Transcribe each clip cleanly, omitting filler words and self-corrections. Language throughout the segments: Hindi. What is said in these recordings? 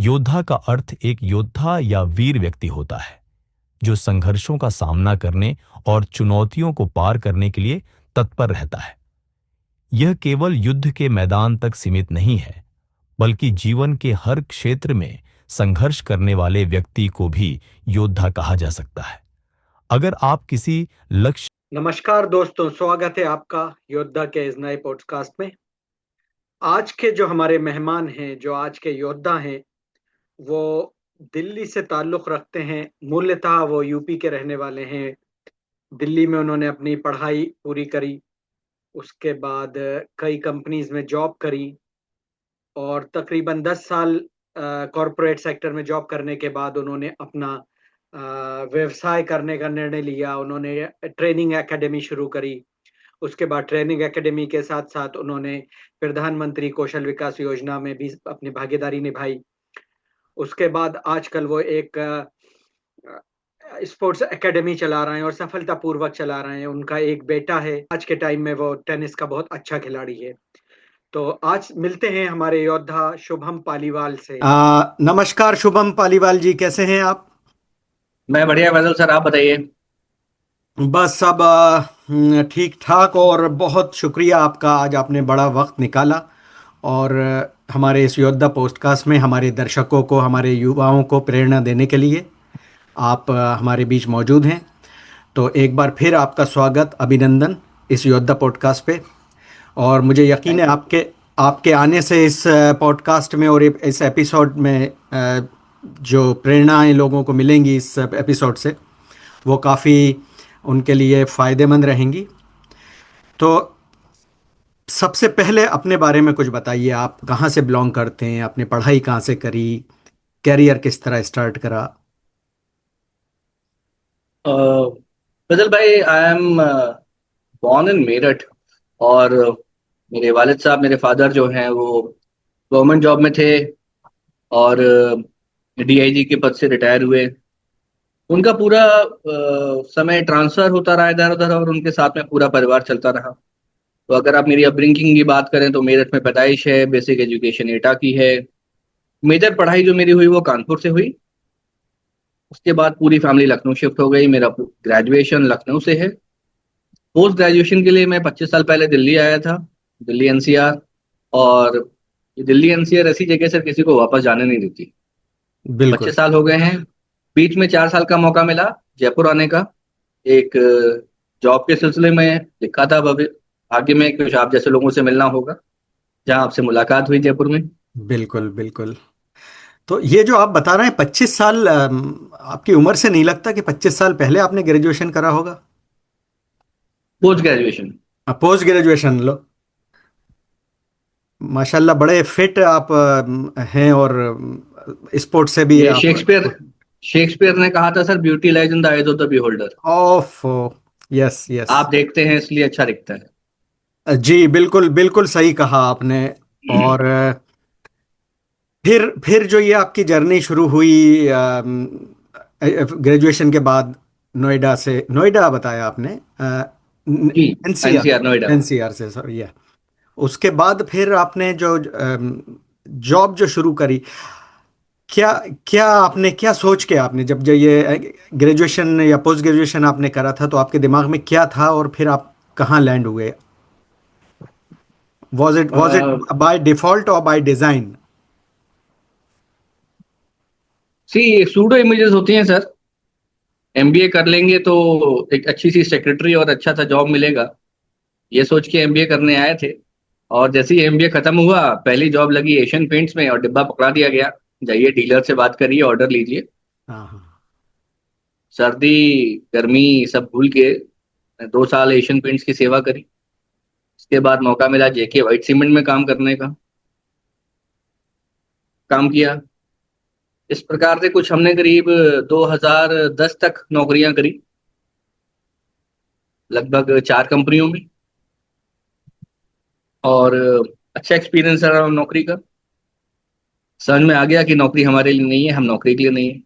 योद्धा का अर्थ एक योद्धा या वीर व्यक्ति होता है जो संघर्षों का सामना करने और चुनौतियों को पार करने के लिए तत्पर रहता है। यह केवल युद्ध के मैदान तक सीमित नहीं है, बल्कि जीवन के हर क्षेत्र में संघर्ष करने वाले व्यक्ति को भी योद्धा कहा जा सकता है। अगर आप किसी लक्ष्य नमस्कार दोस्तों, स्वागत है आपका योद्धा के इस नए पॉडकास्ट में। आज के जो हमारे मेहमान हैं, जो आज के योद्धा हैं, वो दिल्ली से ताल्लुक़ रखते हैं। मूलतः वो यूपी के रहने वाले हैं। दिल्ली में उन्होंने अपनी पढ़ाई पूरी करी, उसके बाद कई कंपनीज़ में जॉब करी और तकरीबन 10 साल कॉर्पोरेट सेक्टर में जॉब करने के बाद उन्होंने अपना व्यवसाय करने का निर्णय लिया। उन्होंने ट्रेनिंग एकेडमी शुरू करी। उसके बाद ट्रेनिंग एकेडमी के साथ-साथ उन्होंने प्रधानमंत्री कौशल विकास योजना में भी अपनी भागीदारी निभाई। उसके बाद आजकल वो एक स्पोर्ट्स एकेडमी चला रहे हैं और सफलतापूर्वक चला रहे हैं। उनका एक बेटा है, आज के टाइम में वो टेनिस का बहुत अच्छा खिलाड़ी है। तो आज मिलते हैं हमारे योद्धा शुभम पालीवाल से। नमस्कार शुभम पालीवाल जी, कैसे हैं आप? मैं बढ़िया फैजल सर, आप बताइए। बस सब ठीक ठाक, और बहुत शुक्रिया आपका, आज आपने बड़ा वक्त निकाला और हमारे इस योद्धा पॉडकास्ट में हमारे दर्शकों को, हमारे युवाओं को प्रेरणा देने के लिए आप हमारे बीच मौजूद हैं। तो एक बार फिर आपका स्वागत, अभिनंदन इस योद्धा पॉडकास्ट पे। और मुझे यकीन है आपके आने से इस पॉडकास्ट में और इस एपिसोड में जो प्रेरणाएं लोगों को मिलेंगी इस एपिसोड से, वो काफ़ी उनके लिए फ़ायदेमंद रहेंगी। तो सबसे पहले अपने बारे में कुछ बताइए। आप कहाँ से बिलोंग करते हैं? आपने पढ़ाई कहाँ से करी? कैरियर किस तरह स्टार्ट करा? फैजल भाई, I am born in Meerut, और मेरे वालिद साहब, मेरे फादर जो हैं वो गवर्नमेंट जॉब में थे और डीआईजी के पद से रिटायर हुए। उनका पूरा समय ट्रांसफर होता रहा इधर उधर, और उनके साथ में पूरा परिवार चलता रहा। तो अगर आप मेरी अपब्रिंगिंग की बात करें तो मेरठ में पैदाइश है, बेसिक एजुकेशन एटा की है। मेजर पढ़ाई जो मेरी हुई वो कानपुर से हुई। उसके बाद पूरी फैमिली लखनऊ शिफ्ट हो गई। मेरा ग्रेजुएशन लखनऊ से है। पोस्ट ग्रेजुएशन के लिए मैं 25 साल पहले दिल्ली आया था, दिल्ली एनसीआर। और दिल्ली एनसीआर ऐसी जगह से किसी को वापस जाने नहीं देती। बिल्कुल। 25 साल हो गए हैं। बीच में 4 साल का मौका मिला जयपुर आने का, एक जॉब के सिलसिले में। लिखा था भाग्य में कुछ आप जैसे लोगों से मिलना होगा, जहां आपसे मुलाकात हुई जयपुर में। बिल्कुल बिल्कुल। तो ये जो आप बता रहे हैं 25 साल, आपकी उम्र से नहीं लगता कि 25 साल पहले आपने ग्रेजुएशन करा होगा? Post graduation. पोस्ट ग्रेजुएशन लो। माशाल्लाह, बड़े फिट आप हैं, और स्पोर्ट्स से भी ये आप। शेक्सपियर ने कहा था sir, beauty lies in the eyes of the beholder. Of. Yes yes. आप देखते हैं इसलिए अच्छा दिखता है। जी बिल्कुल बिल्कुल सही कहा आपने। और फिर जो ये आपकी जर्नी शुरू हुई ग्रेजुएशन के बाद, नोएडा बताया आपने, जी, एनसीआर नोएडा। एनसीआर से, सॉरी। या उसके बाद फिर आपने जो जॉब जो शुरू करी, क्या क्या आपने, क्या सोच के आपने, जब ये ग्रेजुएशन या पोस्ट ग्रेजुएशन आपने करा था, तो आपके दिमाग में क्या था और फिर आप कहाँ लैंड हुए? was it by default or by design? Pseudo images होती हैं सर। एमबीए कर लेंगे तो एक अच्छी सी सेक्रेटरी और अच्छा सा जॉब मिलेगा, ये सोच के एमबीए करने आए थे। और जैसे ही एमबीए खत्म हुआ, पहली जॉब लगी एशियन पेंट्स में, और डिब्बा पकड़ा दिया गया, जाइए डीलर से बात करिए, ऑर्डर लीजिए। सर्दी गर्मी सब भूल के 2 साल एशियन पेंट्स की सेवा करी। उसके बाद मौका मिला जेके व्हाइट सीमेंट में काम करने का, काम किया। इस प्रकार से कुछ हमने करीब 2010 तक नौकरियां करी, लगभग 4 कंपनियों में। और अच्छा एक्सपीरियंस रहा नौकरी का। समझ में आ गया कि नौकरी हमारे लिए नहीं है, हम नौकरी के लिए नहीं है।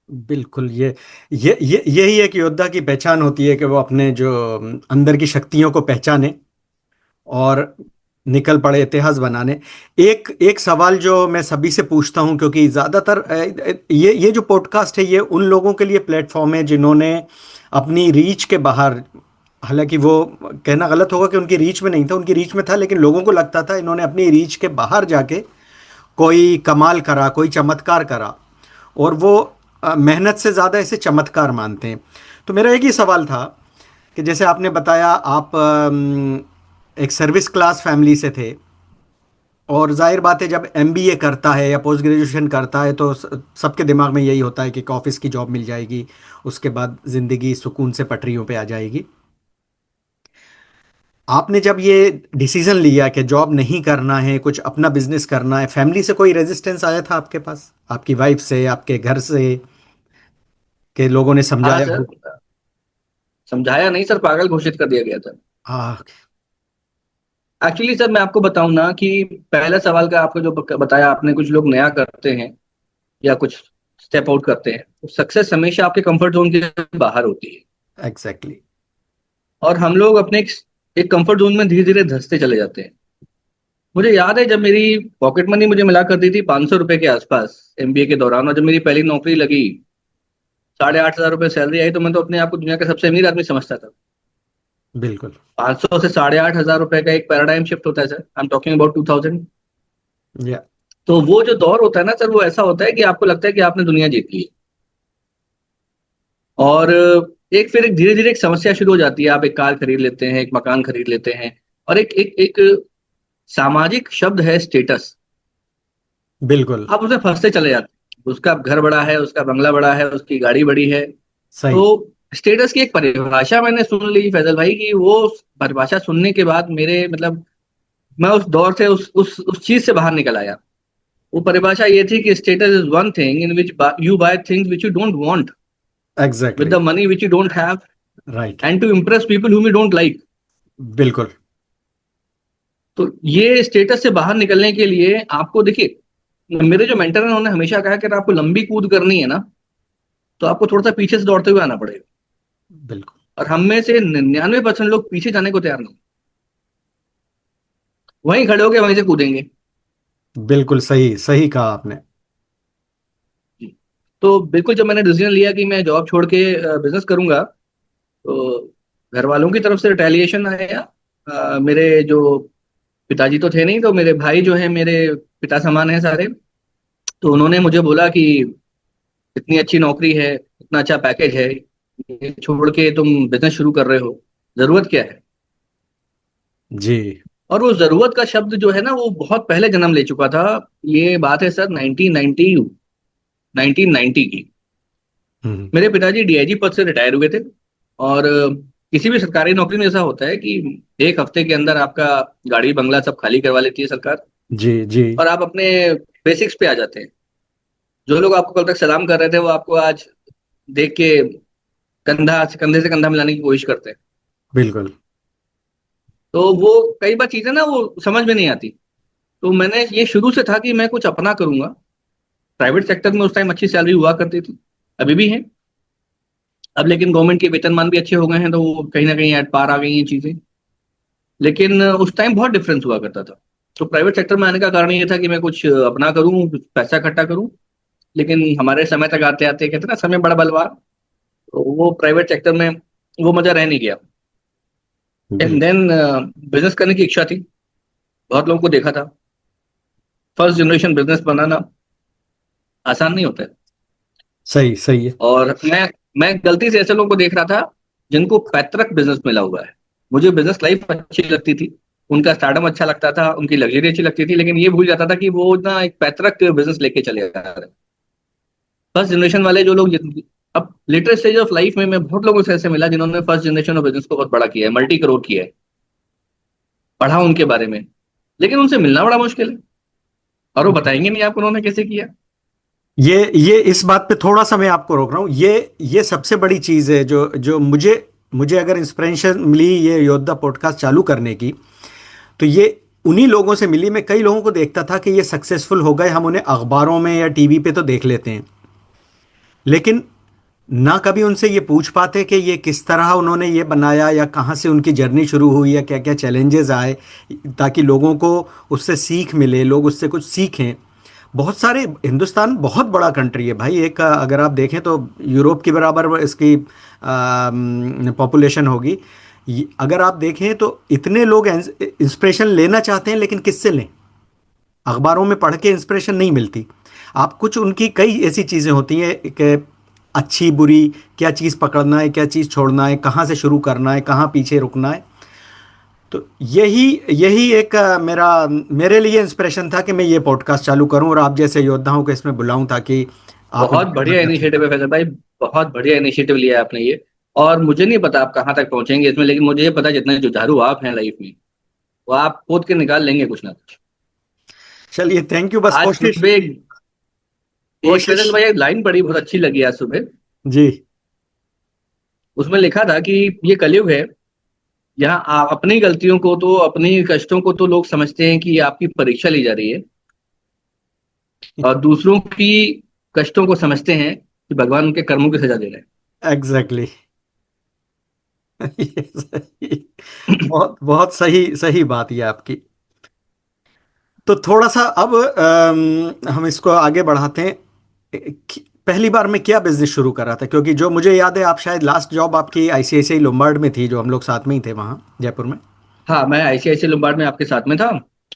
बिल्कुल। यही एक योद्धा की पहचान होती है कि वो अपने जो अंदर की शक्तियों को पहचाने और निकल पड़े इतिहास बनाने। एक एक सवाल जो मैं सभी से पूछता हूं, क्योंकि ज़्यादातर ये जो पॉडकास्ट है ये उन लोगों के लिए प्लेटफॉर्म है जिन्होंने अपनी रीच के बाहर, हालांकि वो कहना गलत होगा कि उनकी रीच में नहीं था, उनकी रीच में था, लेकिन लोगों को लगता था इन्होंने अपनी रीच के बाहर जाके कोई कमाल करा, कोई चमत्कार करा, और वो मेहनत से ज़्यादा इसे चमत्कार मानते हैं। तो मेरा एक ही सवाल था कि जैसे आपने बताया आप एक सर्विस क्लास फैमिली से थे, और जाहिर बात है जब एमबीए करता है या पोस्ट ग्रेजुएशन करता है तो सबके दिमाग में यही होता है कि एक ऑफिस की जॉब मिल जाएगी, उसके बाद ज़िंदगी सुकून से पटरियों पे आ जाएगी। आपने जब ये डिसीजन लिया कि जॉब नहीं करना है, कुछ अपना बिजनेस करना है, फैमिली से कोई रेजिस्टेंस आया था आपके पास, आपकी वाइफ से, आपके घर से, कि लोगों ने हाँ समझाया सर, हो? समझाया नहीं सर, पागल घोषित कर दिया गया था। हाँ। एक्चुअली सर मैं आपको बताऊं ना कि पहला सवाल का आपको जो बताया आपने, कुछ लोग नया करते हैं या कुछ स्टेप आउट करते हैं, तो सक्सेस हमेशा आपके कंफर्ट जोन के बाहर होती है। एग्जैक्टली। और हम लोग अपने एक कंफर्ट जोन में धीरे धीरे धंसते चले जाते हैं। मुझे याद है जब मेरी पॉकेट मनी मुझे मिला करती थी 500 रुपए के आसपास एमबीए के दौरान, और जब मेरी पहली नौकरी लगी, 8,500 रुपए सैलरी आई, तो मैं तो अपने आप को दुनिया का सबसे अमीर आदमी समझता था। बिल्कुल। 500 से 8,500 रुपए का एक पैराडाइम शिफ्ट होता है sir. I am talking about 2000। या। तो वो जो दौर होता है ना सर, वो ऐसा होता है कि आपको लगता है कि आपने दुनिया जीत ली है। और एक फिर एक धीरे धीरे एक समस्या शुरू हो जाती है। आप एक कार खरीद लेते हैं, एक मकान खरीद लेते हैं, और एक एक एक सामाजिक शब्द है स्टेटस। बिल्कुल। आप उसमें फंसते चले जाते हैं। उसका घर बड़ा है, उसका बंगला बड़ा है, उसकी गाड़ी बड़ी है। तो सही। स्टेटस की एक परिभाषा मैंने सुन ली फैजल भाई, की वो परिभाषा सुनने के बाद मेरे मतलब मैं उस दौर से उस चीज से बाहर निकल आया। वो परिभाषा ये थी कि status is one thing in which you buy things which you don't want with exactly. The money which you don't have, right. And to impress people whom you don't like। बिल्कुल। तो ये स्टेटस से बाहर निकलने के लिए आपको देखिए, मेरे जो मेंटर हैं उन्होंने हमेशा कहा कि अगर आपको लंबी कूद करनी है ना, तो आपको थोड़ा सा पीछे से दौड़ते हुए आना पड़ेगा। बिल्कुल। और हम में से 99% लोग पीछे जाने को तैयार नहीं, वहीं खड़े होके वहीं से कूदेंगे। बिल्कुल सही, सही कहा आपने। जी। तो बिल्कुल जब मैंने डिसीजन लिया कि मैं जॉब छोड़ के बिजनेस करूंगा, तो घर वालों की तरफ से रिटेलिएशन आया। मेरे जो पिताजी तो थे नहीं, तो मेरे भाई जो है मेरे पिता समान है सारे। तो उन्होंने मुझे बोला कि इतनी अच्छी नौकरी है, इतना अच्छा पैकेज है, ये छोड़ के तुम बिजनेस शुरू कर रहे हो, जरूरत क्या है। जी। और वो जरूरत का शब्द जो है ना, वो बहुत पहले जन्म ले चुका था। ये बात है सर 1990 की। हम्म। मेरे पिताजी डीआईजी पद से रिटायर हुए थे। और किसी भी सरकारी नौकरी में ऐसा होता है कि एक हफ्ते के अंदर आपका गाड़ी बंगला सब खाली करवा लेती है सरकार, जी। जी। और आप अपने बेसिक्स पे आ जाते हैं। जो लोग आपको कल तक सलाम कर रहे थे, वो आपको आज देख के कंधे से कंधा मिलाने की कोशिश करते हैं। बिल्कुल। तो वो कई बार चीजें ना वो समझ में नहीं आती। तो मैंने ये शुरू से था कि मैं कुछ अपना करूंगा। प्राइवेट सेक्टर में उस टाइम अच्छी सैलरी हुआ करती थी, अभी भी है। अब लेकिन गवर्नमेंट के वेतनमान भी अच्छे हो गए हैं, तो वो कहीं ना कहीं एट पार आ गई हैं चीजें। लेकिन उस टाइम बहुत डिफरेंस हुआ करता था। तो प्राइवेट सेक्टर में आने का कारण ये था कि मैं कुछ अपना करूं, कुछ पैसा इकट्ठा करूं। लेकिन हमारे समय तक आते आते कहते हैं ना, समय बड़ा बलवान। तो वो प्राइवेट सेक्टर में वो मजा रह नहीं गया। एंड बिल्कुल। देन बिजनेस करने की इच्छा थी। बहुत लोगों को देखा था। फर्स्ट जनरेशन बिजनेस बनाना आसान नहीं होता है। सही, सही है। और मैं गलती से ऐसे लोगों को देख रहा था जिनको पैतृक बिजनेस मिला हुआ है। मुझे बिजनेस लाइफ अच्छी लगती थी, उनका स्टार्टअप अच्छा लगता था, उनकी लग्जरी अच्छी लगती थी, लेकिन ये भूल जाता था कि वो ना एक पैतृक बिजनेस लेके चले आ रहे हैं। फर्स्ट जनरेशन वाले जो लोग अब लेटेस्ट स्टेज ऑफ लाइफ में मैं बहुत लोगों से ऐसे मिला जिन्होंने फर्स्ट जनरेशन ऑफ बिजनेस को बहुत बड़ा किया है, मल्टी करोड़ किया है, पढ़ा उनके बारे में, लेकिन उनसे मिलना बड़ा मुश्किल है। और वो बताएंगे नहीं आपको उन्होंने कैसे किया। ये इस बात पे थोड़ा सा मैं आपको रोक रहा हूँ। ये सबसे बड़ी चीज़ है जो जो मुझे मुझे अगर इंस्पिरेशन मिली ये योद्धा पॉडकास्ट चालू करने की, तो ये उन्हीं लोगों से मिली। मैं कई लोगों को देखता था कि ये सक्सेसफुल हो गए, हम उन्हें अखबारों में या टीवी पे तो देख लेते हैं, लेकिन ना कभी उनसे ये पूछ पाते कि ये किस तरह उन्होंने ये बनाया या कहाँ से उनकी जर्नी शुरू हुई या क्या क्या चैलेंजेस आए, ताकि लोगों को उससे सीख मिले, लोग उससे कुछ सीखें। बहुत सारे, हिंदुस्तान बहुत बड़ा कंट्री है भाई, एक अगर आप देखें तो यूरोप के बराबर इसकी पॉपुलेशन होगी। अगर आप देखें तो इतने लोग इंस्पिरेशन लेना चाहते हैं, लेकिन किससे लें? अखबारों में पढ़ के इंस्पिरेशन नहीं मिलती। आप कुछ उनकी कई ऐसी चीज़ें होती हैं कि अच्छी बुरी, क्या चीज़ पकड़ना है, क्या चीज़ छोड़ना है, कहाँ से शुरू करना है, कहाँ पीछे रुकना है। तो यही यही एक मेरे लिए इंस्पिरेशन था कि मैं ये पॉडकास्ट चालू करूं और आप जैसे योद्धाओं को इसमें बुलाऊं, ताकि आप बहुत उनकी बढ़िया मदद कर इनिशिएटिव सकें। है फैजल भाई। बहुत बढ़िया इनिशिएटिव लिया है आपने ये। और मुझे नहीं पता आप कहाँ तक पहुंचेंगे इसमें, लेकिन मुझे ये पता है जितने जुझारू आप हैं लाइफ में, वो आप खोद के निकाल लेंगे कुछ ना कुछ। चलिए, थैंक यू। बस आज कोशिश सुबह एक कोशिश। फैजल भाई एक लाइन पढ़ी, बहुत अच्छी लगी आज सुबह। जी। उसमें लिखा था कि ये कलयुग है, यहाँ अपनी गलतियों को तो, अपनी कष्टों को तो लोग समझते हैं कि ये आपकी परीक्षा ली जा रही है, और दूसरों की कष्टों को समझते हैं कि भगवान उनके कर्मों की सजा दे रहे एग्जैक्टली। ये सही, हैं। बहुत बहुत सही सही बात ये आपकी। तो थोड़ा सा अब हम इसको आगे बढ़ाते हैं। पहली बार मैं क्या बिजनेस शुरू कर रहा था, क्योंकि जो मुझे याद है, आप शायद लास्ट जॉब आपकी आईसीआईसीआई लोम्बार्ड में थी, जो हम लोग साथ में ही थे वहाँ जयपुर में। हाँ, मैं आईसीआईसी लोम्बार्ड में आपके साथ में था।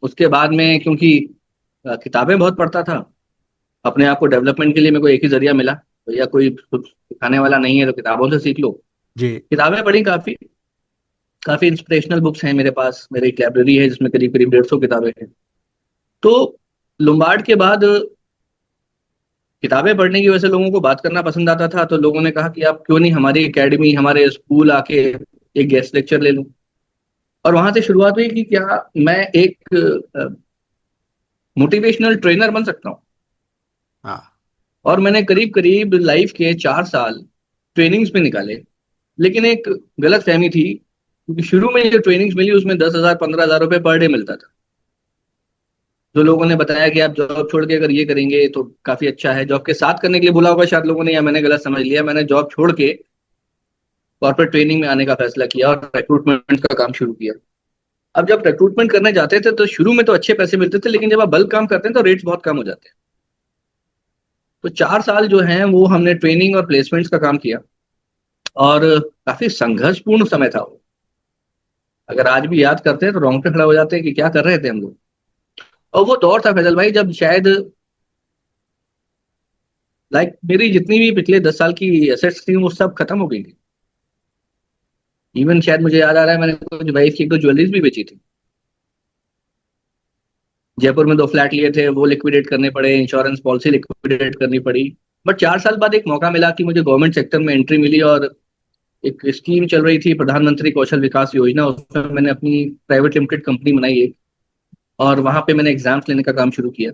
उसके बाद में क्योंकि किताबें बहुत पढ़ता था, अपने आप को डेवलपमेंट के लिए मेरे को एक ही जरिया मिला, भैया कोई कुछ सिखाने वाला नहीं है तो किताबों से सीख लो। जी। किताबें पढ़ी काफी, काफी इंस्पिरेशनल बुक्स हैं मेरे पास। मेरी एक लाइब्रेरी है जिसमें करीब करीब 150 किताबें हैं। तो लोम्बार्ड के बाद किताबें पढ़ने की वजह से लोगों को बात करना पसंद आता था, तो लोगों ने कहा कि आप क्यों नहीं हमारी एकेडमी, हमारे स्कूल आके एक गेस्ट लेक्चर ले लूं। और वहां से शुरुआत हुई कि क्या मैं एक मोटिवेशनल ट्रेनर बन सकता हूँ। हाँ। और मैंने करीब करीब लाइफ के 4 साल ट्रेनिंग्स में निकाले। लेकिन एक गलत फहमी थी, क्योंकि शुरू में जो ट्रेनिंग्स मिली उसमें 10,000 15,000 रुपये पर डे मिलता था। जो लोगों ने बताया कि आप जॉब छोड़ के अगर ये करेंगे तो काफी अच्छा है, जॉब के साथ करने के लिए बोला होगा शायद लोगों ने, या मैंने गलत समझ लिया। मैंने जॉब छोड़ के कॉर्पोरेट ट्रेनिंग में आने का फैसला किया और रिक्रूटमेंट का काम शुरू किया। अब जब रिक्रूटमेंट करने जाते थे तो शुरू में तो अच्छे पैसे मिलते थे, लेकिन जब आप बल्क काम करते हैं तो रेट्स बहुत कम हो जाते हैं। तो 4 साल जो हैं वो हमने ट्रेनिंग और प्लेसमेंट्स का काम किया, और काफी संघर्षपूर्ण समय था वो। अगर आज भी याद करते हैं तो रोंगटे खड़ा हो जाते हैं कि क्या कर रहे थे हम लोग। और वो दौर था फैजल भाई जब शायद मेरी जितनी भी पिछले 10 साल की एसेट्स थी वो सब खत्म हो गई थी। इवन शायद मुझे याद आ रहा है मैंने कुछ वाइफ की एक दो ज्वेलरीज भी बेची थी। जयपुर में 2 फ्लैट लिए थे, वो लिक्विडेट करने पड़े, इंश्योरेंस पॉलिसी लिक्विडेट करनी पड़ी। बट 4 साल बाद एक मौका मिला कि मुझे गवर्नमेंट सेक्टर में एंट्री मिली, और एक स्कीम चल रही थी प्रधानमंत्री कौशल विकास योजना, उसमें मैंने अपनी प्राइवेट लिमिटेड कंपनी बनाई एक, और वहां पे मैंने एग्जाम्स लेने का काम शुरू किया।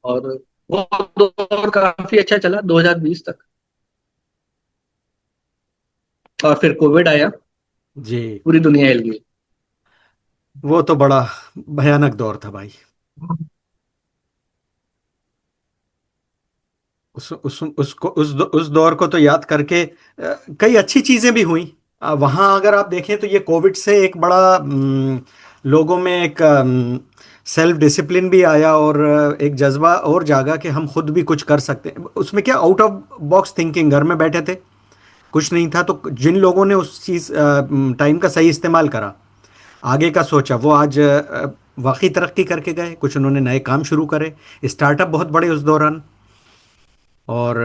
और वो दौर काफी अच्छा चला 2020 तक। और फिर कोविड आया, जी। पूरी दुनिया हिल गई। वो तो बड़ा भयानक दौर था भाई। उस दौर को तो याद करके कई अच्छी चीजें भी हुई वहाँ। अगर आप देखें तो ये कोविड से एक बड़ा लोगों में एक सेल्फ डिसिप्लिन भी आया, और एक जज्बा और जागा कि हम खुद भी कुछ कर सकते हैं। उसमें क्या, आउट ऑफ बॉक्स थिंकिंग, घर में बैठे थे, कुछ नहीं था, तो जिन लोगों ने उस चीज़ टाइम का सही इस्तेमाल करा, आगे का सोचा, वो आज वाकई तरक्की करके गए। कुछ उन्होंने नए काम शुरू करे, स्टार्टअप बहुत बड़े उस दौरान। और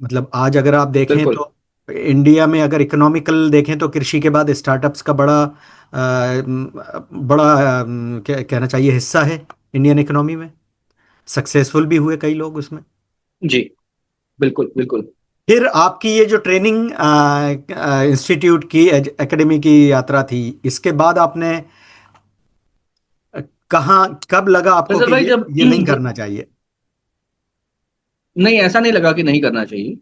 मतलब आज अगर आप देखें बिल्कुल। तो इंडिया में अगर इकोनॉमिकल देखें तो कृषि के बाद स्टार्टअप्स का बड़ा बड़ा क्या कहना चाहिए, हिस्सा है इंडियन इकोनॉमी में। सक्सेसफुल भी हुए कई लोग उसमें। जी, बिल्कुल बिल्कुल। फिर आपकी ये जो ट्रेनिंग इंस्टीट्यूट की, एकेडमी की यात्रा थी, इसके बाद आपने कहाँ, कब लगा आपको फैजल कि भाई जब ये नहीं करना चाहिए? नहीं, ऐसा नहीं लगा कि नहीं करना चाहिए।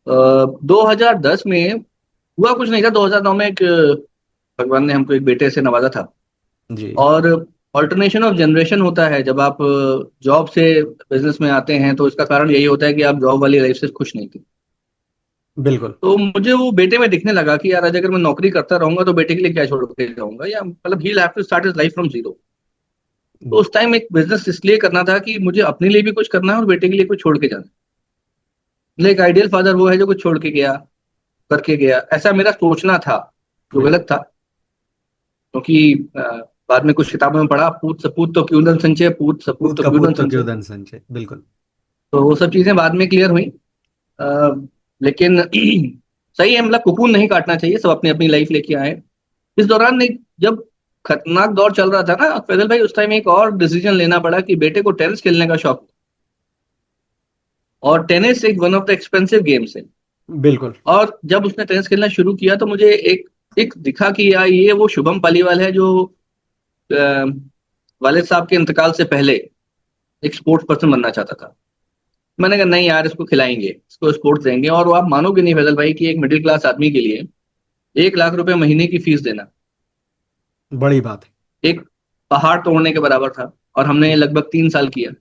2010 में हुआ कुछ नहीं था। 2009 में एक भगवान ने हमको एक बेटे से नवाजा था। जी। और ऑल्टरनेशन ऑफ जनरेशन होता है। जब आप जॉब से बिजनेस में आते हैं तो इसका कारण यही होता है कि आप जॉब वाली लाइफ से खुश नहीं थे। बिल्कुल। तो मुझे वो बेटे में दिखने लगा कि यार आज अगर मैं नौकरी करता रहूंगा तो बेटे के लिए क्या छोड़ के जाऊंगा, या मतलब he have to start his life from zero. तो उस टाइम एक बिजनेस इसलिए करना था कि मुझे अपने लिए भी कुछ करना है और बेटे के लिए कुछ छोड़ के जाना है। मतलब एक आइडियल फादर वो है जो कुछ छोड़ के गया, करके गया, ऐसा मेरा सोचना था, जो गलत था। क्योंकि बाद में कुछ किताबों में पढ़ा, पूत सपूत तो क्यों धन संचय, पूत सपूत पूत तो का क्यों धन पूत तो क्यों संचय। धन संचय, बिल्कुल। तो वो सब चीजें बाद में क्लियर हुई। लेकिन सही है, मतलब कुकून नहीं काटना चाहिए, सब अपनी अपनी लाइफ लेके आए। इस दौरान एक जब खतरनाक दौर चल रहा था ना फैजल भाई, उस टाइम एक और डिसीजन लेना पड़ा कि बेटे को टेनिस खेलने का शौक, और टेनिस एक one of the expensive games है। बिल्कुल। और जब उसने टेनिस खेलना शुरू किया तो मुझे एक एक दिखा कि यार ये वो शुभम पालीवाल है जो अ, वालिद साहब के इंतकाल से पहले एक स्पोर्ट्स पर्सन बनना चाहता था। मैंने कहा नहीं यार, इसको खिलाएंगे, इसको स्पोर्ट्स देंगे। और वो आप मानोगे नहीं फैजल भाई कि एक मिडिल क्लास आदमी के लिए 1 लाख रुपए महीने की फीस देना बड़ी बात है। एक पहाड़ तोड़ने के बराबर था। और हमने लगभग 3 साल किया।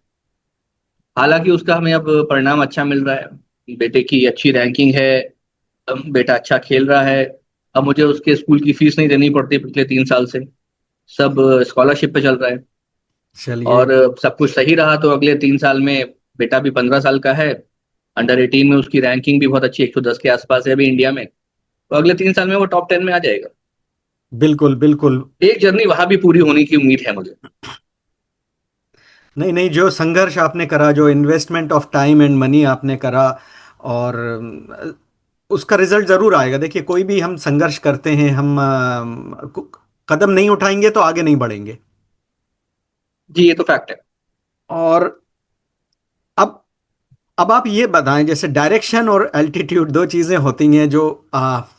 हालांकि उसका हमें अब परिणाम अच्छा मिल रहा है, बेटे की अच्छी रैंकिंग है, बेटा अच्छा खेल रहा है। अब मुझे उसके स्कूल की फीस नहीं देनी पड़ती पिछले 3 साल से, सब स्कॉलरशिप पे चल रहा है। चलिए। और सब कुछ सही रहा तो अगले 3 साल में बेटा भी 15 साल का है, अंडर 18 में उसकी रैंकिंग भी बहुत अच्छी 110 के आसपास है अभी इंडिया में। तो अगले 3 साल में वो टॉप 10 में आ जाएगा। बिल्कुल बिल्कुल। एक जर्नी वहां भी पूरी होने की उम्मीद है मुझे। नहीं नहीं, जो संघर्ष आपने करा, जो investment of time and money आपने करा, और उसका रिजल्ट जरूर आएगा। देखिए, कोई भी हम संघर्ष करते हैं, हम कदम नहीं उठाएंगे तो आगे नहीं बढ़ेंगे। जी ये तो फैक्ट है। और अब अब आप ये बताएं, जैसे डायरेक्शन और एल्टीट्यूड दो चीजें होती हैं जो ह-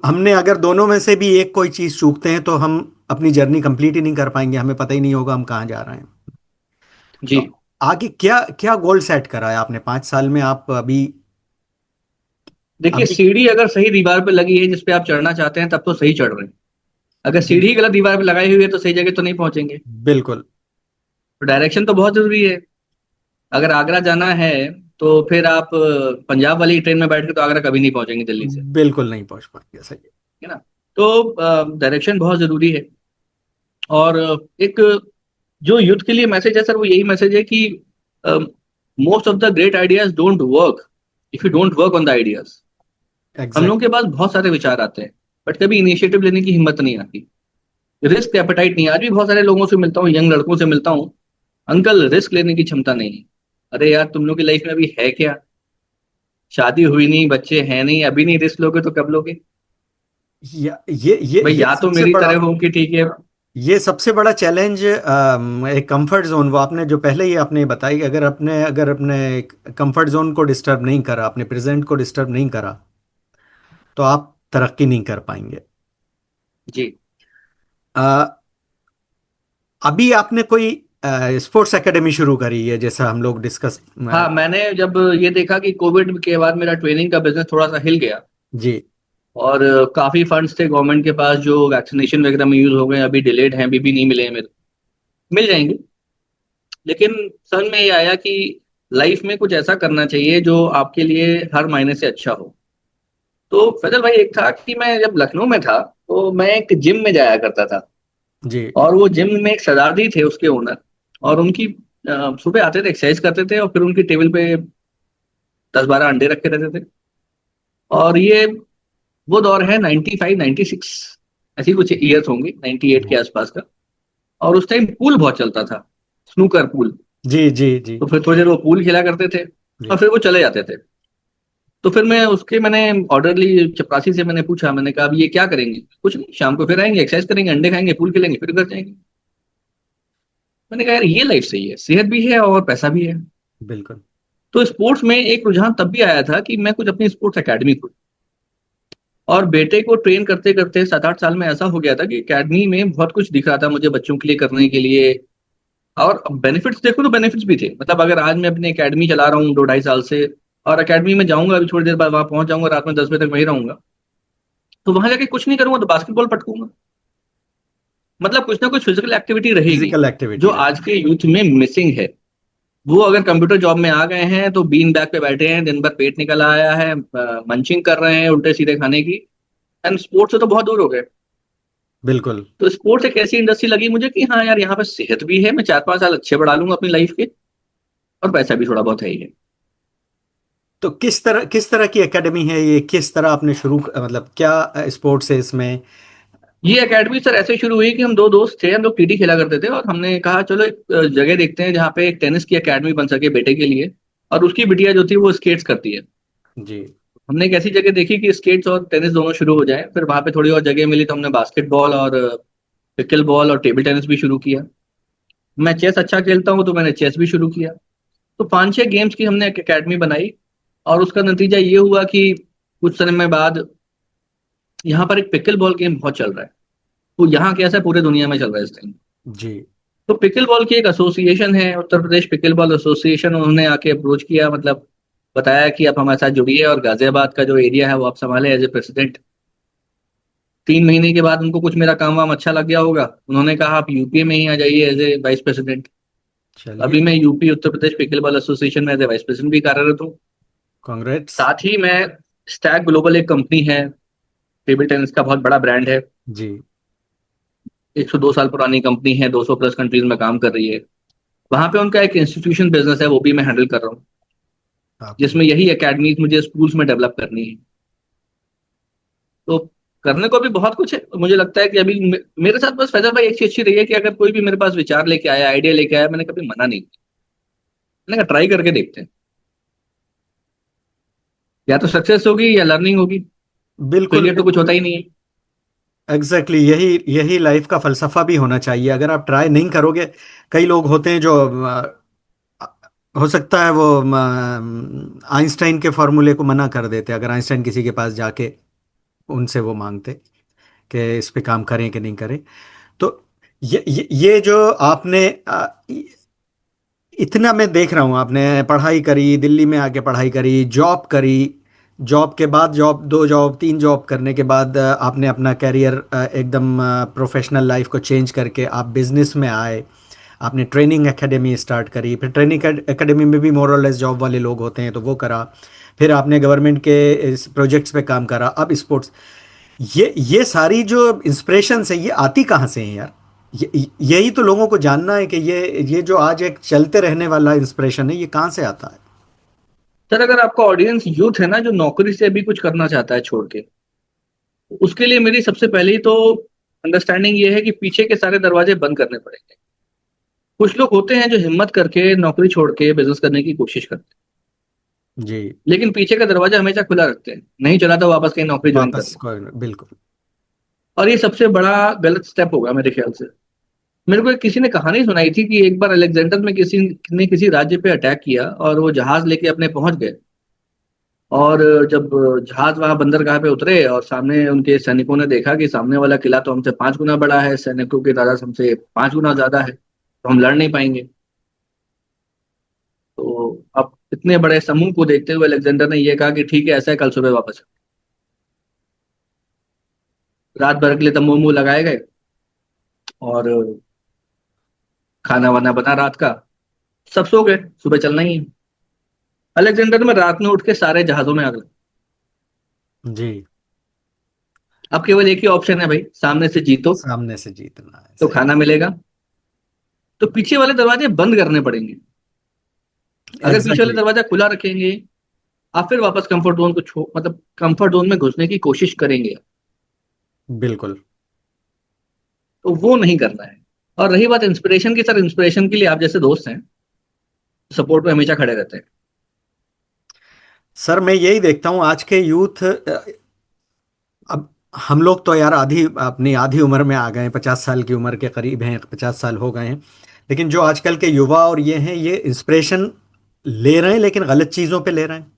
हमने अगर दोनों में से भी एक कोई चीज चूकते हैं तो हम अपनी जर्नी कंप्लीट ही नहीं कर पाएंगे, हमें पता ही नहीं होगा हम कहाँ जा रहे हैं। जी तो आगे क्या क्या गोल सेट करा है आपने 5 साल में? आप अभी देखिए, अभी सीढ़ी अगर सही दीवार पे लगी है जिस पे आप चढ़ना चाहते हैं तब तो सही चढ़ रहे हैं। अगर बिल, सीढ़ी गलत दीवार पे लगाई हुई है तो सही जगह तो नहीं पहुंचेंगे। बिल्कुल तो डायरेक्शन तो बहुत जरूरी है। अगर आगरा जाना है तो फिर आप पंजाब वाली ट्रेन में बैठ के तो आगरा कभी नहीं पहुंचेंगे दिल्ली से, बिल्कुल नहीं पहुंच पाएंगे, सही है। है ना। तो डायरेक्शन बहुत जरूरी है। और एक जो यूथ के लिए मैसेज है सर, वो यही मैसेज है कि most of the great ideas don't work if you don't work on the ideas. हम लोगों एग्जैक्ट। के पास बहुत सारे विचार आते हैं बट कभी इनिशिएटिव लेने की हिम्मत नहीं आती, रिस्क एपेटाइट नहीं है। आज भी बहुत सारे लोगों से मिलता हूँ, यंग लड़कों से मिलता हूँ, अंकल रिस्क लेने की क्षमता नहीं है। अरे यार, तुम लोग की लाइफ में अभी है क्या? शादी हुई नहीं, बच्चे हैं नहीं, अभी नहीं रिस्क लोगे तो कब लोगे? भाई ये या तो सबसे मेरी बड़ा, तरह हो कि ठीक है। ये सबसे बड़ा चैलेंज, एक कंफर्ट जोन, वो आपने जो पहले ही आपने बताई कि अगर अपने कंफर्ट जोन को डिस्टर्ब नहीं करा, अपने प्रेजेंट को डिस्टर्ब नहीं करा, तो आप तरक्की नहीं कर पाएंगे। जी अ, अभी आपने कोई स्पोर्ट्स एकेडमी शुरू करी है, जैसा हम लोग डिस्कस। हाँ, मैंने जब ये देखा कि कोविड के बाद मेरा ट्रेनिंग का बिजनेस थोड़ा सा हिल गया जी। और काफी फंड्स थे गवर्नमेंट के पास जो वैक्सीनेशन वगैरह में यूज हो गए, अभी डिलेड हैं, अभी भी नहीं मिले हैं मेरे। मिल जाएंगे। लेकिन समझ में ये आया कि लाइफ में कुछ ऐसा करना चाहिए जो आपके लिए हर महीने से अच्छा हो। तो फैजल भाई, एक था कि मैं जब लखनऊ में था तो मैं एक जिम में जाया करता था। जी। और वो जिम में एक सरदार जी थे उसके ओनर। और उनकी सुबह आते थे, एक्सरसाइज करते थे और फिर उनकी टेबल पे 10-12 अंडे रखे रहते थे। और ये वो दौर है 95 96, ऐसी कुछ ईयर्स होंगे, 98 के आसपास का। और उस टाइम पूल बहुत चलता था, स्नूकर पूल। जी जी जी तो फिर थोड़ी देर वो पूल खेला करते थे और जी। फिर वो चले जाते थे। तो फिर मैंने ऑर्डर ली चपरासी से, मैंने पूछा, मैंने कहा अब ये क्या करेंगे? कुछ नहीं, शाम को फिर आएंगे, एक्सरसाइज करेंगे, अंडे खाएंगे, पूल खेलेंगे, फिर घर जाएंगे। मैंने कहा यार ये लाइफ सही है, सेहत भी है और पैसा भी है। बिल्कुल। तो स्पोर्ट्स में एक रुझान तब भी आया था कि मैं कुछ अपनी स्पोर्ट्स एकेडमी खोलूं। और बेटे को ट्रेन करते करते 7-8 साल में ऐसा हो गया था कि एकेडमी में बहुत कुछ दिख रहा था मुझे बच्चों के लिए करने के लिए। और बेनिफिट्स देखो तो बेनिफिट्स भी थे। मतलब अगर आज मैं अपनी एकेडमी चला रहा हूँ 2-2.5 साल से, और एकेडमी में जाऊंगा अभी थोड़ी देर बाद, वहां पहुंच जाऊंगा, रात में 10 बजे तक वहीं रहूंगा, तो वहां जाके कुछ नहीं करूंगा तो बास्केटबॉल पटकूंगा। मतलब कुछ ना कुछ फिजिकल एक्टिविटी रहेगी फिजिकल जो एक्टिविटी आज के यूथ में मिसिंग है। वो अगर कंप्यूटर जॉब में आ गए हैं तो बीन बैग पे बैठे हैं, दिन भर पेट निकल आया है, मंचिंग कर रहे हैं उल्टे सीधे खाने की, एंड स्पोर्ट्स से तो बहुत दूर हो गए। बिल्कुल। तो स्पोर्ट्स एक ऐसी इंडस्ट्री लगी मुझे कि हाँ यार, यहाँ पे सेहत भी है, मैं 4-5 साल अच्छे बढ़ा लूंगा अपनी लाइफ के, और पैसा भी थोड़ा बहुत है ही है। तो किस तरह की एकेडमी है ये, किस तरह आपने शुरू, मतलब क्या स्पोर्ट्स है इसमें? ये एकेडमी सर ऐसे शुरू हुई कि हम दो दोस्त थे, हम लोग टीटी खेला करते थे, और हमने कहा चलो एक जगह देखते हैं जहाँ पे एक टेनिस की एकेडमी बन सके बेटे के लिए, और उसकी बिटिया जो थी वो स्केट्स करती है। जी। हमने एक ऐसी जगह देखी कि स्केट्स और टेनिस दोनों शुरू हो जाए। फिर वहां पे थोड़ी और जगह मिली तो हमने बास्केटबॉल और पिकल बॉल और टेबल टेनिस भी शुरू किया। मैं चेस अच्छा खेलता हूँ तो मैंने चेस भी शुरू किया। तो 5-6 गेम्स की हमने एक एकेडमी बनाई, और उसका नतीजा ये हुआ कि कुछ समय बाद यहाँ पर एक पिकल बॉल गेम बहुत चल रहा है। तो यहाँ कैसा है, पूरे दुनिया में चल रहा है इस टाइम। जी। तो पिकल बॉल की एक एसोसिएशन है, Uttar Pradesh pickle ball association, उन्होंने आके अप्रोच किया, मतलब बताया कि आप हमारे साथ जुड़िए और गाजियाबाद का जो एरिया है वो आप संभालें एज ए प्रेसिडेंट। 3 महीने के बाद उनको कुछ मेरा काम वाम अच्छा लग गया होगा, उन्होंने कहा आप यूपी में ही आ जाइए एज ए वाइस प्रेसिडेंट। चलिए। अभी मैं UP Uttar Pradesh pickle ball association में एज ए वाइस प्रेसिडेंट भी कार्यरत हूँ। कांग्रेट्स। साथ ही मैं स्टैग ग्लोबल एक कंपनी है, टेबल टेनिस का बहुत बड़ा ब्रांड है, जी। 102 साल पुरानी कंपनी है, 200+ कंट्रीज में काम कर रही है। वहां पे उनका एक इंस्टीट्यूशन बिजनेस है, वो भी मैं हैंडल कर रहा हूँ, आपने। जिसमें यही एकेडमी मुझे स्कूल्स में डेवलप करनी है। तो करने को भी बहुत कुछ है। मुझे लगता है कि अभी मेरे साथ बस फैजल भाई एक चीज अच्छी रही है कि अगर कोई भी मेरे पास विचार लेके आया, आइडिया लेके आया, मैंने कभी मना नहीं किया। मैंने कहा ट्राई करके देखते हैं, या तो सक्सेस होगी या लर्निंग होगी, बिल्कुल फेलियर तो कुछ होता बिल्कुल। ही नहीं है। एग्जैक्टली यही यही लाइफ का फलसफा भी होना चाहिए। अगर आप ट्राई नहीं करोगे, कई लोग होते हैं जो हो सकता है वो आइंस्टाइन के फॉर्मूले को मना कर देते, अगर आइंस्टाइन किसी के पास जाके उनसे वो मांगते कि इस पे काम करें कि नहीं करें। तो ये जो आपने इतना मैं देख रहा हूँ, आपने पढ़ाई करी, दिल्ली में आके पढ़ाई करी, जॉब करी, जॉब के बाद जॉब, 2 जॉब 3 जॉब करने के बाद आपने अपना कैरियर एकदम प्रोफेशनल लाइफ को चेंज करके आप बिजनेस में आए। आपने ट्रेनिंग एकेडमी स्टार्ट करी, फिर ट्रेनिंग एकेडमी में भी मोर और लेस जॉब वाले लोग होते हैं तो वो करा। फिर आपने गवर्नमेंट के इस प्रोजेक्ट्स पे काम करा, अब स्पोर्ट्स। ये सारी जो इंस्पिरेशन है ये आती कहाँ से हैं यार? यही तो लोगों को जानना है कि ये जो आज एक चलते रहने वाला इंस्पिरेशन है ये कहाँ से आता है? सर अगर आपका ऑडियंस यूथ है ना, जो नौकरी से भी कुछ करना चाहता है छोड़ के, उसके लिए मेरी सबसे पहले तो अंडरस्टैंडिंग ये है कि पीछे के सारे दरवाजे बंद करने पड़ेंगे। कुछ लोग होते हैं जो हिम्मत करके नौकरी छोड़ के बिजनेस करने की कोशिश करते हैं, जी। लेकिन पीछे का दरवाजा हमेशा खुला रखते हैं, नहीं चला तो वापस कहीं नौकरी ज्वाइन कर वापस लो। बिल्कुल। और ये सबसे बड़ा गलत स्टेप होगा मेरे ख्याल से। मेरे को किसी ने कहानी सुनाई थी कि एक बार अलेक्जेंडर में किसी ने किसी राज्य पे अटैक किया और वो जहाज लेके अपने पहुंच गए। और जब जहाज वहां बंदरगाह पे उतरे और सामने उनके सैनिकों ने देखा कि सामने वाला किला तो हमसे 5 गुना बड़ा है, सैनिकों की तादाद हमसे 5 गुना ज्यादा है, तो हम लड़ नहीं पाएंगे। तो अब इतने बड़े समूह को देखते हुए अलेक्जेंडर ने यह कहा कि ठीक है ऐसा है, कल सुबह वापस। रात भर के लिए तंबू वंबू लगाए गए, और खाना वाना बना रात का, सब सो गए, सुबह चलना ही है। अलेक्जेंडर में रात में उठ के सारे जहाजों में आग लगी। जी। अब केवल एक ही ऑप्शन है भाई, सामने से जीतो सामने से जीतना है, तो सही। खाना मिलेगा। तो पीछे वाले दरवाजे बंद करने पड़ेंगे। अगर पीछे वाले एग्जैक्टली। दरवाजा खुला रखेंगे, आप फिर वापस कंफर्ट जोन को मतलब कंफर्ट जोन में घुसने की कोशिश करेंगे, बिल्कुल। तो वो नहीं करना है। और रही बात इंस्पिरेशन की, सर इंस्पिरेशन के लिए आप जैसे दोस्त हैं, सपोर्ट में हमेशा खड़े रहते हैं। सर मैं यही देखता हूँ आज के यूथ, अब हम लोग तो यार अपनी आधी उम्र में आ गए हैं, 50 साल की उम्र के करीब हैं, 50 साल हो गए हैं। लेकिन जो आजकल के युवा और ये हैं, ये इंस्पिरेशन ले रहे हैं लेकिन गलत चीज़ों पे ले रहे हैं।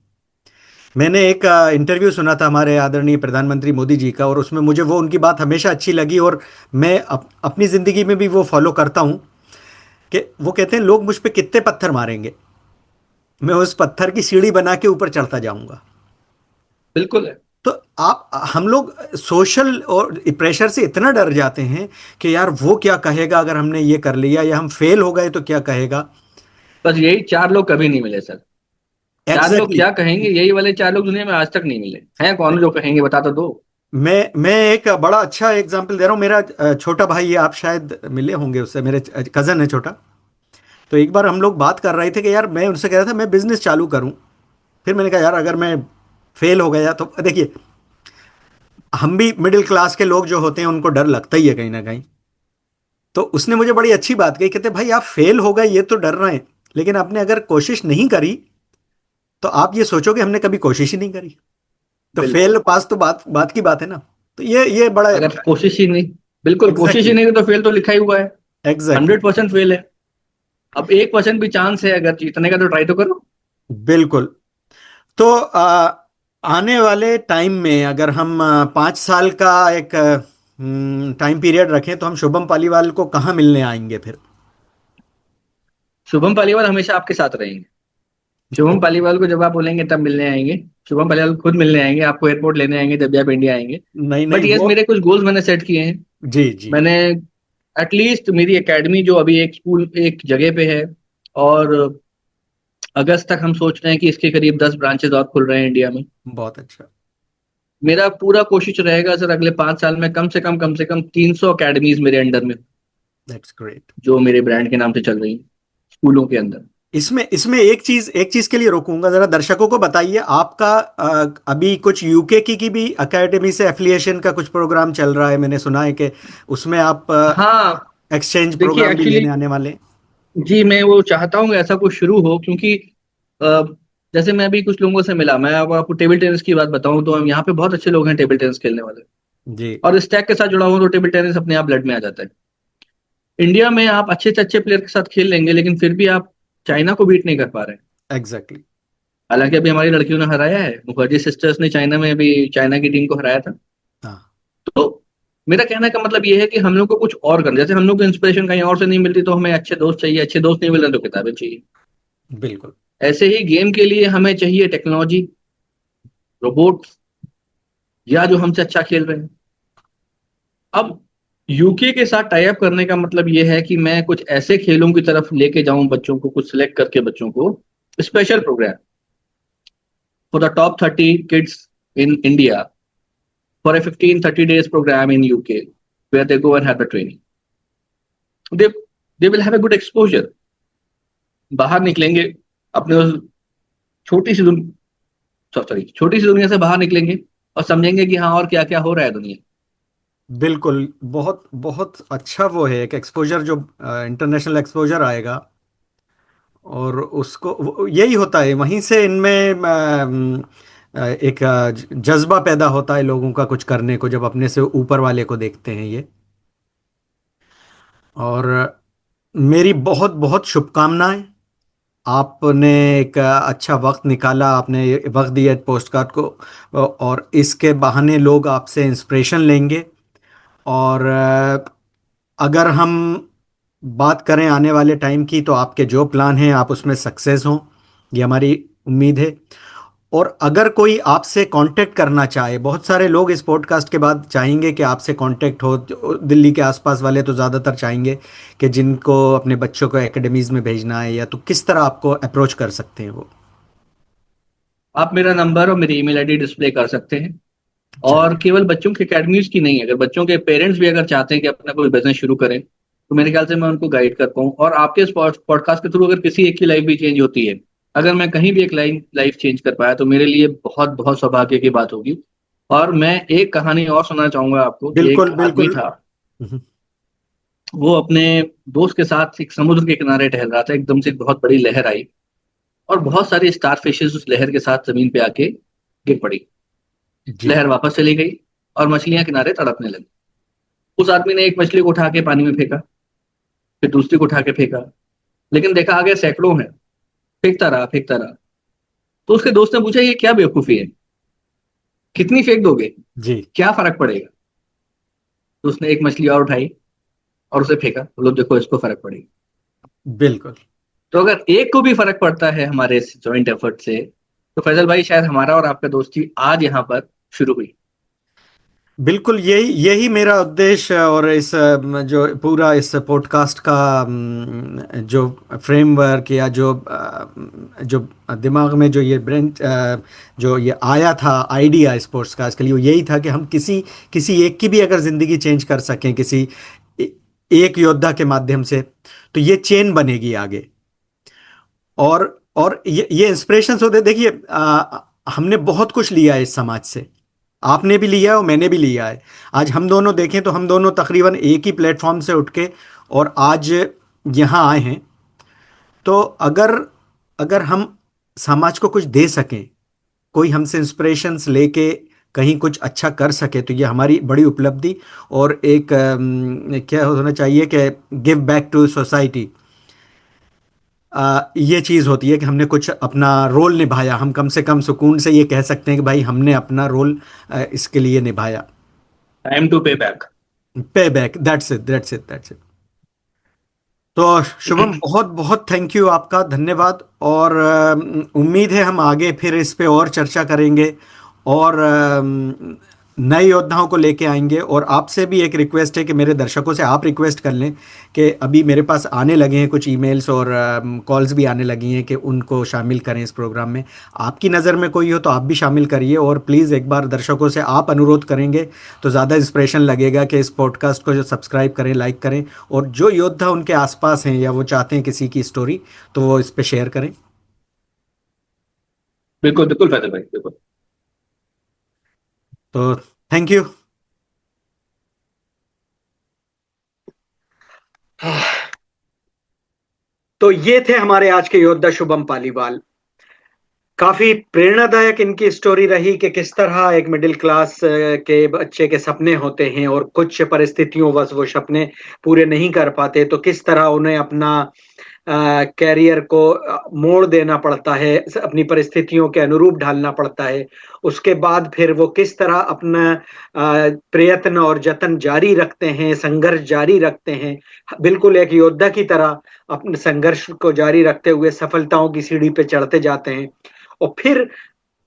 मैंने एक इंटरव्यू सुना था हमारे आदरणीय प्रधानमंत्री मोदी जी का, और उसमें मुझे वो उनकी बात हमेशा अच्छी लगी, और मैं अपनी ज़िंदगी में भी वो फॉलो करता हूँ। कि वो कहते हैं लोग मुझ पे कितने पत्थर मारेंगे, मैं उस पत्थर की सीढ़ी बना के ऊपर चढ़ता जाऊंगा। बिल्कुल है। तो आप हम लोग सोशल और प्रेशर से इतना डर जाते हैं कि यार वो क्या कहेगा अगर हमने ये कर लिया, या हम फेल हो गए तो क्या कहेगा। बस यही चार लोग कभी नहीं मिले सर। चार लोग एग्जैक्टली क्या exactly. कहेंगे, यही वाले चार लोग दुनिया में आज तक नहीं मिले हैं। कौन जो कहेंगे, बता तो दो। मैं एक बड़ा अच्छा एग्जांपल दे रहा हूँ। मेरा छोटा भाई है, आप शायद मिले होंगे उससे, मेरे कजन है छोटा। तो एक बार हम लोग बात कर रहे थे कि यार मैं उनसे कह रहा था मैं बिजनेस चालू करूं। फिर मैंने कहा यार अगर मैं फेल हो गया तो देखिए, हम भी मिडिल क्लास के लोग जो होते हैं उनको डर लगता ही है कहीं ना कहीं। तो उसने मुझे बड़ी अच्छी बात कही, कहते भाई आप फेल हो गए ये तो डर रहे हैं, लेकिन आपने अगर कोशिश नहीं करी तो आप ये सोचो कि हमने कभी कोशिश ही नहीं करी। तो बिल्कुल। फेल पास तो बात बात की बात है ना। तो ये बड़ा अगर कोशिश ही नहीं, बिल्कुल कोशिश ही एग्जैक्टली नहीं की तो फेल तो लिखा ही हुआ है। एग्जैक्टली 100% फेल है। अब 1% भी चांस है अगर जीतने का, तो ट्राई तो करो। बिल्कुल। तो आने वाले टाइम में अगर हम 5 साल का एक टाइम पीरियड रखें तो हम शुभम पालीवाल को कहाँ मिलने आएंगे फिर। शुभम पालीवाल हमेशा आपके साथ रहेंगे। शुभम पालीवाल को जब आप बोलेंगे तब मिलने आएंगे। शुभम पालीवाल खुद मिलने आएंगे, आपको एयरपोर्ट लेने आएंगे जब भी आप इंडिया आएंगे। नहीं नहीं बट यस, वो मेरे कुछ गोल्स मैंने सेट किए हैं। जी जी मैंने एटलीस्ट मेरी एकेडमी जो अभी एक स्कूल एक जगह पे है, और अगस्त तक हम सोच रहे हैं कि इसके करीब 10 ब्रांचेस और खुल रहे हैं इंडिया में। बहुत अच्छा। मेरा पूरा कोशिश रहेगा सर अगले 5 साल में कम से कम 300 अकेडमीज मेरे अंडर में, दैट्स ग्रेट। जो मेरे ब्रांड के नाम से चल रही हैं स्कूलों के अंदर। इसमें इसमें एक चीज के लिए रोकूंगा, जरा दर्शकों को बताइए आपका अभी कुछ यूके की भी एकेडमी से एफिलिएशन का कुछ प्रोग्राम चल रहा है, मैंने सुना है कि उसमें आप हाँ, एक्सचेंज देखिए प्रोग्राम भी एक्चुअली, लेने आने वाले हैं। जी मैं वो चाहता हूँ कि ऐसा कुछ शुरू हो, क्योंकि अ, जैसे मैं अभी कुछ लोगों से मिला, मैं अब आपको टेबल टेनिस की बात बताऊं तो हम यहाँ पे बहुत अच्छे लोग हैं टेबल टेनिस खेलने वाले। जी और स्टैक के साथ जुड़ा हुआ तो टेबल टेनिस अपने आप ब्लड में आ जाता है। इंडिया में आप अच्छे से अच्छे प्लेयर के साथ खेल लेंगे, लेकिन फिर भी आप चाइना को बीट नहीं कर पा रहे हैं। एग्जैक्टली हालांकि अभी हमारी लड़कियों ने हराया है, मुखर्जी सिस्टर्स ने चाइना में अभी चाइना की टीम को हराया था। हाँ तो मेरा कहने का मतलब ये है कि हम लोग को कुछ और करना, जैसे हम लोग को इंस्पिरेशन कहीं और से नहीं मिलती तो हमें अच्छे दोस्त चाहिए, अच्छे दोस्त नहीं मिल रहे तो किताबें चाहिए। बिल्कुल ऐसे ही गेम के लिए हमें चाहिए टेक्नोलॉजी, रोबोट, या जो हमसे अच्छा खेल रहे हैं। अब यूके के साथ टाई अप करने का मतलब ये है कि मैं कुछ ऐसे खेलों की तरफ लेके जाऊं बच्चों को, कुछ सिलेक्ट करके बच्चों को special program for the top 30 kids in India, for a 15-30 days program in UK where they go and have the training. They they will have a good exposure. बाहर निकलेंगे अपने उस छोटी सी छोटी सी दुनिया से बाहर निकलेंगे और समझेंगे कि हाँ और क्या क्या हो रहा है दुनिया। बिल्कुल। बहुत बहुत अच्छा वो है एक एक्सपोजर जो इंटरनेशनल एक्सपोजर आएगा। और उसको यही होता है वहीं से इनमें एक जज्बा पैदा होता है लोगों का कुछ करने को, जब अपने से ऊपर वाले को देखते हैं ये। और मेरी बहुत बहुत शुभकामनाएं। आपने एक अच्छा वक्त निकाला, आपने ये वक्त दिया पोस्ट कार्ड को, और इसके बहाने लोग आपसे इंस्पिरेशन लेंगे। और अगर हम बात करें आने वाले टाइम की तो आपके जो प्लान हैं आप उसमें सक्सेस हों, ये हमारी उम्मीद है। और अगर कोई आपसे कांटेक्ट करना चाहे, बहुत सारे लोग इस पॉडकास्ट के बाद चाहेंगे कि आपसे कांटेक्ट हो, दिल्ली के आसपास वाले तो ज़्यादातर चाहेंगे कि जिनको अपने बच्चों को एकेडमीज में भेजना है, या तो किस तरह आपको अप्रोच कर सकते हैं वो। आप मेरा नंबर और मेरी ईमेल आईडी डिस्प्ले कर सकते हैं। और चलिए। केवल बच्चों के एकेडमीज की नहीं, अगर बच्चों के पेरेंट्स भी अगर चाहते हैं कि अपना कोई बिजनेस शुरू करें, तो मेरे ख्याल से मैं उनको गाइड कर पाऊँ। और आपके इस पॉडकास्ट के थ्रू अगर किसी एक की लाइफ भी चेंज होती है, अगर मैं कहीं भी एक लाइफ चेंज कर पाया, तो मेरे लिए बहुत बहुत सौभाग्य की बात होगी। और मैं एक कहानी और सुनाना चाहूंगा आपको। एक बिल्कुल आदमी बिल्कुल। था, वो अपने दोस्त के साथ एक समुद्र के किनारे टहल रहा था, एकदम से एक बहुत बड़ी लहर आई और बहुत सारी स्टार फिशेज उस लहर के साथ जमीन पे आके गिर पड़ी। जी लहर वापस चली गई और मछलियां किनारे तड़पने लगी। उस आदमी ने एक मछली को उठा के पानी में फेंका, फिर दूसरी को उठा के फेंका, लेकिन देखा आगे सैकड़ों हैं। फेंकता रहा। तो उसके दोस्त ने पूछा, ये क्या बेवकूफी है, कितनी फेंक दोगे, जी क्या फर्क पड़ेगा। तो उसने एक मछली और उठाई और उसे फेंका, बोलो देखो इसको फर्क पड़ेगा। बिल्कुल। तो अगर एक को भी फर्क पड़ता है हमारे इस जॉइंट एफर्ट से, तो फैजल भाई शायद हमारा और आपका दोस्ती आज यहाँ पर शुरू हुई। बिल्कुल यही यही मेरा उद्देश्य और इस जो पूरा इस पॉडकास्ट का जो फ्रेमवर्क या जो दिमाग में जो ये ब्रेन जो ये आया था आइडिया इस पॉडकास्ट के लिए, वो यही था कि हम किसी किसी एक की भी अगर ज़िंदगी चेंज कर सकें किसी ए- एक योद्धा के माध्यम से, तो ये चेन बनेगी आगे। और ये इंस्पिरेशंस होते, देखिए हमने बहुत कुछ लिया है इस समाज से। आपने भी लिया है और मैंने भी लिया है। आज हम दोनों देखें तो हम दोनों तकरीबन एक ही प्लेटफॉर्म से उठ के और आज यहाँ आए हैं। तो अगर अगर हम समाज को कुछ दे सकें, कोई हमसे इंस्पिरेशंस लेके कहीं कुछ अच्छा कर सके, तो ये हमारी बड़ी उपलब्धि और एक क्या होना चाहिए कि गिव बैक टू सोसाइटी। ये चीज़ होती है कि हमने कुछ अपना रोल निभाया। हम कम से कम सुकून से ये कह सकते हैं कि भाई हमने अपना रोल इसके लिए निभाया। टाइम टू पे बैक। पे back, that's it, that's it, that's it. तो शुभम, बहुत बहुत थैंक यू, आपका धन्यवाद। और उम्मीद है हम आगे फिर इस पे और चर्चा करेंगे और नए योद्धाओं को लेके आएंगे। और आपसे भी एक रिक्वेस्ट है कि मेरे दर्शकों से आप रिक्वेस्ट कर लें कि अभी मेरे पास आने लगे हैं कुछ ईमेल्स और कॉल्स भी आने लगी हैं कि उनको शामिल करें इस प्रोग्राम में। आपकी नज़र में कोई हो तो आप भी शामिल करिए। और प्लीज़ एक बार दर्शकों से आप अनुरोध करेंगे तो ज़्यादा इंस्पिरेशन लगेगा कि इस पॉडकास्ट को जो सब्सक्राइब करें, लाइक करें, और जो योद्धा उनके आसपास हैं या वो चाहते हैं किसी की स्टोरी, तो वो इस पे शेयर करें। बिल्कुल बिल्कुल फैजल भाई, बिल्कुल। तो थैंक यू। तो ये थे हमारे आज के योद्धा शुभम पालीवाल। काफी प्रेरणादायक इनकी स्टोरी रही कि किस तरह एक मिडिल क्लास के बच्चे के सपने होते हैं और कुछ परिस्थितियों बस वो सपने पूरे नहीं कर पाते, तो किस तरह उन्हें अपना कैरियर को मोड़ देना पड़ता है, अपनी परिस्थितियों के अनुरूप ढालना पड़ता है। उसके बाद फिर वो किस तरह अपना प्रयत्न और जतन जारी रखते हैं, संघर्ष जारी रखते हैं, बिल्कुल एक योद्धा की तरह अपने संघर्ष को जारी रखते हुए सफलताओं की सीढ़ी पे चढ़ते जाते हैं। और फिर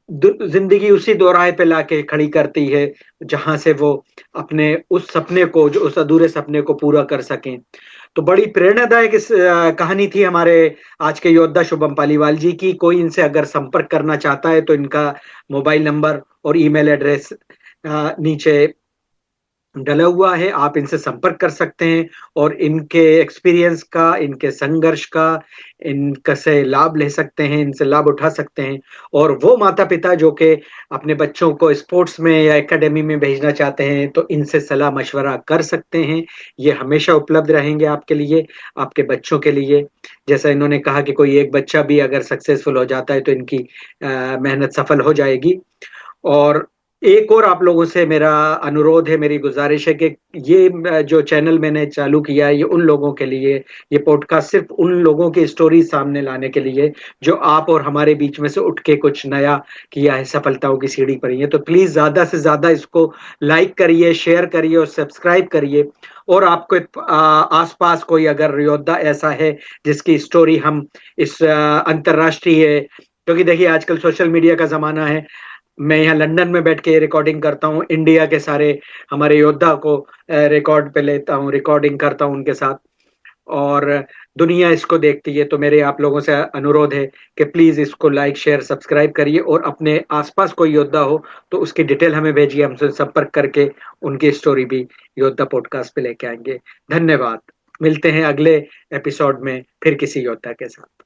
जिंदगी उसी दोराहे पे लाके खड़ी करती है जहां से वो अपने उस सपने को, जो उस अधूरे सपने को पूरा कर सकें। तो बड़ी प्रेरणादायक इस कहानी थी हमारे आज के योद्धा शुभम पालीवाल जी की। कोई इनसे अगर संपर्क करना चाहता है तो इनका मोबाइल नंबर और ईमेल एड्रेस नीचे डला हुआ है, आप इनसे संपर्क कर सकते हैं और इनके एक्सपीरियंस का, इनके संघर्ष का, इनका से लाभ ले सकते हैं, इनसे लाभ उठा सकते हैं। और वो माता पिता जो कि अपने बच्चों को स्पोर्ट्स में या एकेडमी में भेजना चाहते हैं, तो इनसे सलाह मशवरा कर सकते हैं। ये हमेशा उपलब्ध रहेंगे आपके लिए, आपके बच्चों के लिए। जैसा इन्होंने कहा कि कोई एक बच्चा भी अगर सक्सेसफुल हो जाता है तो इनकी मेहनत सफल हो जाएगी। और एक और आप लोगों से मेरा अनुरोध है, मेरी गुजारिश है कि ये जो चैनल मैंने चालू किया है, ये उन लोगों के लिए, ये पॉडकास्ट सिर्फ उन लोगों की स्टोरी सामने लाने के लिए जो आप और हमारे बीच में से उठ के कुछ नया किया है, सफलताओं की सीढ़ी पर ही है। तो प्लीज ज्यादा से ज्यादा इसको लाइक करिए, शेयर करिए और सब्सक्राइब करिए। और आपको आसपास कोई अगर योद्धा ऐसा है जिसकी स्टोरी हम इस अंतरराष्ट्रीय, क्योंकि देखिए आजकल सोशल मीडिया का जमाना है, मैं यहाँ लंदन में बैठ के रिकॉर्डिंग करता हूँ, इंडिया के सारे हमारे योद्धा को रिकॉर्ड पे लेता हूँ, रिकॉर्डिंग करता हूँ उनके साथ, और दुनिया इसको देखती है। तो मेरे आप लोगों से अनुरोध है कि प्लीज इसको लाइक शेयर सब्सक्राइब करिए और अपने आसपास कोई योद्धा हो तो उसकी डिटेल हमें भेजिए, हमसे संपर्क करके उनकी स्टोरी भी योद्धा पॉडकास्ट पे लेके आएंगे। धन्यवाद। मिलते हैं अगले एपिसोड में फिर किसी योद्धा के साथ।